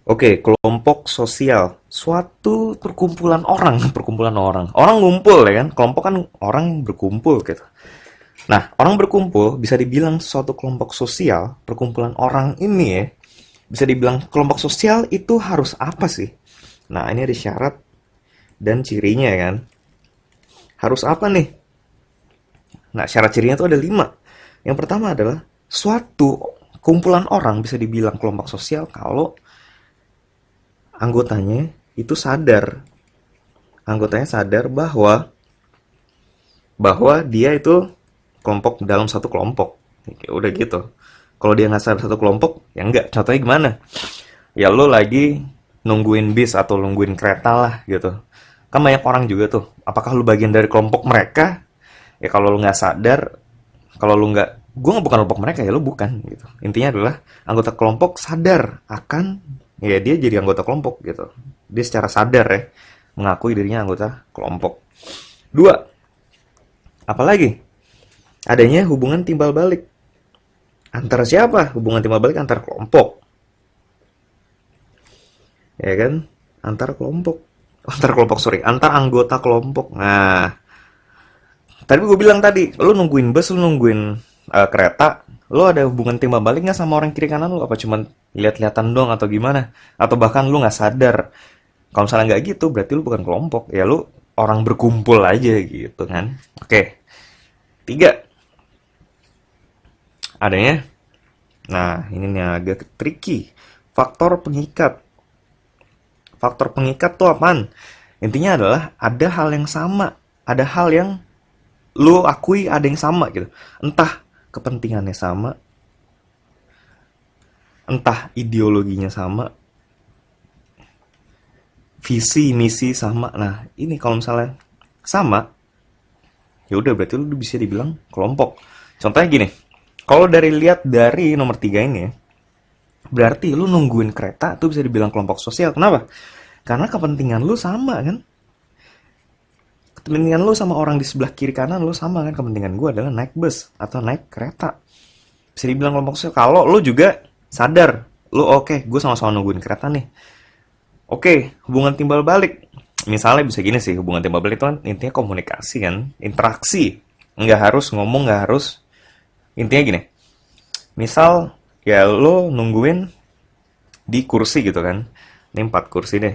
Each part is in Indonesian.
Oke, kelompok sosial, suatu perkumpulan orang, perkumpulan orang. Orang ngumpul ya kan, kelompok kan orang berkumpul gitu. Nah, orang berkumpul bisa dibilang suatu kelompok sosial, perkumpulan orang ini ya, bisa dibilang kelompok sosial itu harus apa sih? Nah, ini ada syarat dan cirinya kan. Harus apa nih? Nah, syarat cirinya itu ada 5. Yang pertama adalah suatu kumpulan orang bisa dibilang kelompok sosial kalau anggotanya itu sadar. Anggotanya sadar bahwa dia itu kelompok dalam satu kelompok. Ya udah gitu. Kalau dia nggak sadar satu kelompok, ya enggak. Contohnya gimana? Ya lo lagi nungguin bis atau nungguin kereta lah gitu. Kan banyak orang juga tuh. Apakah lu bagian dari kelompok mereka? Ya kalau lu nggak sadar, kalau lu nggak, gue nggak bukan kelompok mereka ya lu bukan gitu. Intinya adalah anggota kelompok sadar akan ya dia jadi anggota kelompok gitu. Dia secara sadar ya mengakui dirinya anggota kelompok. Dua, apalagi adanya hubungan timbal balik. Antara siapa? Hubungan timbal balik antar kelompok. Ya kan? Antar kelompok. Antar kelompok, sorry. Antar anggota kelompok. Nah, tadi gue bilang tadi, lu nungguin bus, lu nungguin kereta, lu ada hubungan timbal balik nggak sama orang kiri kanan lu? Apa cuman lihat-lihatan dong atau gimana? Atau bahkan lu nggak sadar? Kalau misalnya nggak gitu, berarti lu bukan kelompok. Ya lu orang berkumpul aja gitu kan. Oke. Tiga, adanya. Nah, ini nih agak tricky. Faktor pengikat. Faktor pengikat tuh apaan? Intinya adalah ada hal yang sama. Ada hal yang lu akui ada yang sama gitu. Entah kepentingannya sama, entah ideologinya sama, visi misi sama. Nah, ini kalau misalnya sama, ya udah berarti lu bisa dibilang kelompok. Contohnya gini, kalau lihat dari nomor 3 ini ya, berarti lu nungguin kereta tuh bisa dibilang kelompok sosial. Kenapa? Karena kepentingan lu sama kan? Kepentingan lu sama orang di sebelah kiri kanan lu sama kan? Kepentingan gue adalah naik bus atau naik kereta. Bisa dibilang kelompok sosial kalau lu juga sadar. Lu oke, gue sama-sama nungguin kereta nih. Oke, hubungan timbal balik. Misalnya bisa gini sih, hubungan timbal balik itu kan intinya komunikasi kan, interaksi. Nggak harus ngomong, nggak harus. Intinya gini, misal ya lo nungguin di kursi gitu kan. Ini 4 kursi deh.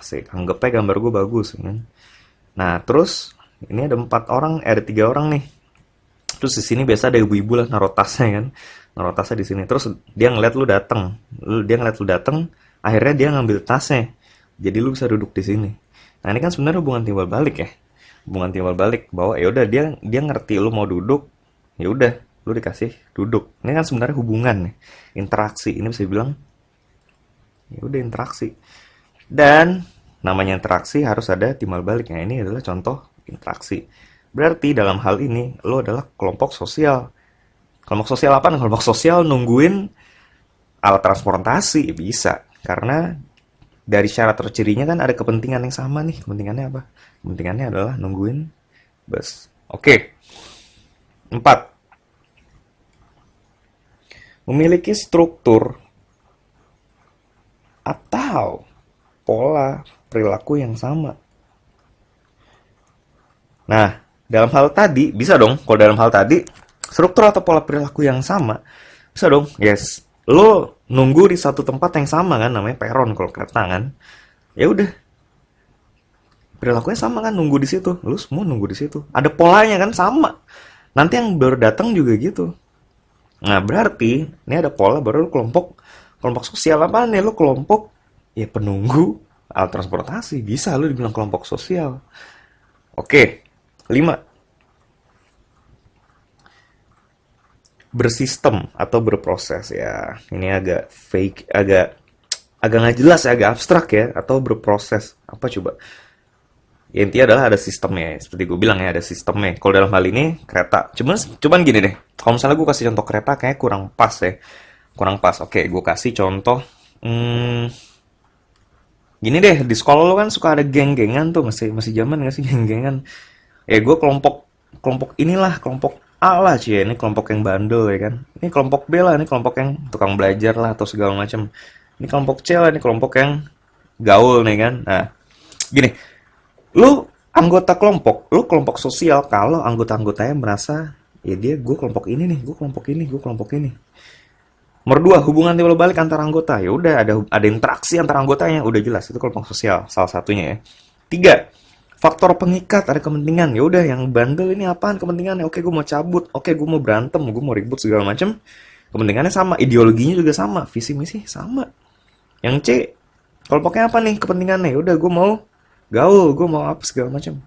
Asik, anggap aja gambar gue bagus kan. Nah, terus ini ada 4 orang, ada 3 orang nih. Terus di sini biasa ada ibu-ibu lah naruh tasnya kan. Naruh tasnya di sini. Terus dia ngeliat lu dateng. Dia ngeliat lu dateng, akhirnya dia ngambil tasnya. Jadi lu bisa duduk di sini. Nah, ini kan sebenarnya hubungan timbal balik ya. Hubungan timbal balik bahwa ya udah dia ngerti lu mau duduk, ya udah lu dikasih duduk. Ini kan sebenarnya hubungan nih. Interaksi. Ini bisa dibilang ya udah interaksi. Dan namanya interaksi harus ada timbal balik. Nah, ini adalah contoh interaksi. Berarti dalam hal ini lo adalah kelompok sosial. Kelompok sosial apa? Kelompok sosial nungguin alat transportasi bisa. Karena dari syarat tercirinya kan ada kepentingan yang sama nih. Kepentingannya apa? Kepentingannya adalah nungguin bus. Oke. 4. Memiliki struktur atau pola perilaku yang sama. Nah, dalam hal tadi, bisa dong. Kalau dalam hal tadi, struktur atau pola perilaku yang sama, bisa dong. Yes. Lo nunggu di satu tempat yang sama kan, namanya peron kalau kereta kan. Ya udah, perilakunya sama kan, nunggu di situ. Lo semua nunggu di situ. Ada polanya kan sama. Nanti yang baru datang juga gitu. Nah, berarti ini ada pola baru lo kelompok kelompok sosial apa nih? Lo kelompok ya penunggu alat transportasi. Bisa lo dibilang kelompok sosial. Oke. 5. Bersistem atau berproses ya. Ini agak fake, agak nggak jelas ya, agak abstrak ya. Atau berproses apa coba? Ya, intinya adalah ada sistemnya. Seperti gue bilang ya, ada sistemnya. Kalau dalam hal ini kereta. Cuman gini deh. Kalau misalnya gue kasih contoh kereta kayak kurang pas ya. Kurang pas. Oke, gue kasih contoh. Gini deh, di sekolah lo kan suka ada geng-gengan tuh, masih masih zaman nggak sih geng-gengan? Ya gue kelompok kelompok inilah, kelompok A lah cie, ini kelompok yang bandel ya kan. Ini kelompok B lah, ini kelompok yang tukang belajar lah atau segala macam. Ini kelompok C lah, ini kelompok yang gaul nih kan. Nah, gini, lu anggota kelompok, lu kelompok sosial kalau anggota-anggotanya merasa ya dia gue kelompok ini nih, gue kelompok ini, gue kelompok ini. Nomor dua, hubungan timbal balik antar anggota. Ya udah ada interaksi antar anggotanya, udah jelas itu kelompok sosial salah satunya ya. Tiga, faktor pengikat ada kepentingan. Ya udah yang bandel ini apaan kepentingannya? Oke, gue mau cabut, oke gue mau berantem, gue mau ribut segala macam. Kepentingannya sama, ideologinya juga sama, visi misi sama. Yang C, kelompoknya apa nih kepentingannya? Ya udah gue mau gaul, gue mau apa segala macam.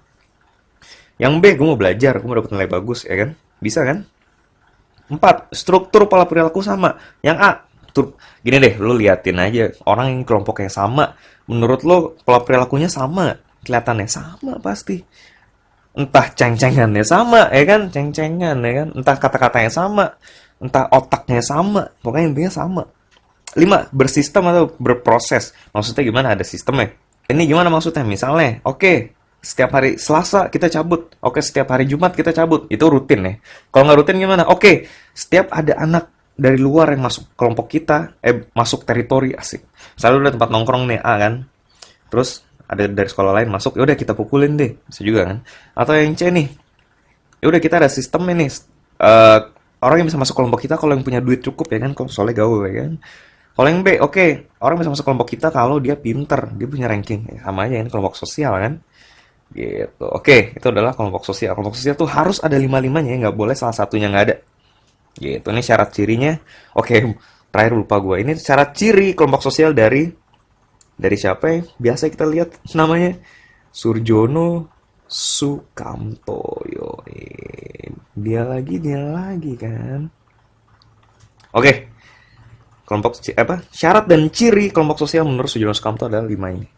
Yang B, gue mau belajar, gue mau dapet nilai bagus, ya kan? Bisa kan? 4. Struktur pola perilaku sama. Yang A, gini deh, lu liatin aja. Orang yang kelompok yang sama, menurut lo pola perilakunya sama. Kelihatannya sama pasti. Entah ceng-cengannya sama, ya kan? Ceng-cengan, ya kan? Entah kata-katanya sama. Entah otaknya sama. Pokoknya intinya sama. 5. Bersistem atau berproses. Maksudnya gimana? Ada sistemnya. Ini gimana maksudnya? Misalnya, oke, setiap hari Selasa kita cabut. Oke, setiap hari Jumat kita cabut. Itu rutin ya. Kalau nggak rutin gimana? Oke, setiap ada anak dari luar yang masuk kelompok kita, masuk teritori asik. Misalnya udah tempat nongkrong nih, A kan. Terus ada dari sekolah lain masuk, ya udah kita pukulin deh. Bisa juga kan. Atau yang C nih. Ya udah kita ada sistem ini. Eh, orang yang bisa masuk kelompok kita kalau yang punya duit cukup ya kan, kalau soalnya gaul ya kan. Kalau yang B, oke, orang bisa masuk kelompok kita kalau dia pinter, dia punya ranking. Ya, sama aja ini kelompok sosial kan. Gitu. Oke, itu adalah kelompok sosial. Kelompok sosial tuh harus ada lima-limanya, nggak boleh salah satunya nggak ada. Gitu. Ini syarat cirinya. Oke, terakhir lupa gue. Ini syarat ciri kelompok sosial dari siapa ya? Biasa kita lihat namanya Surjono Sukamto. Yo, dia lagi kan. Oke, syarat dan ciri kelompok sosial menurut Surjono Sukamto adalah 5 ini.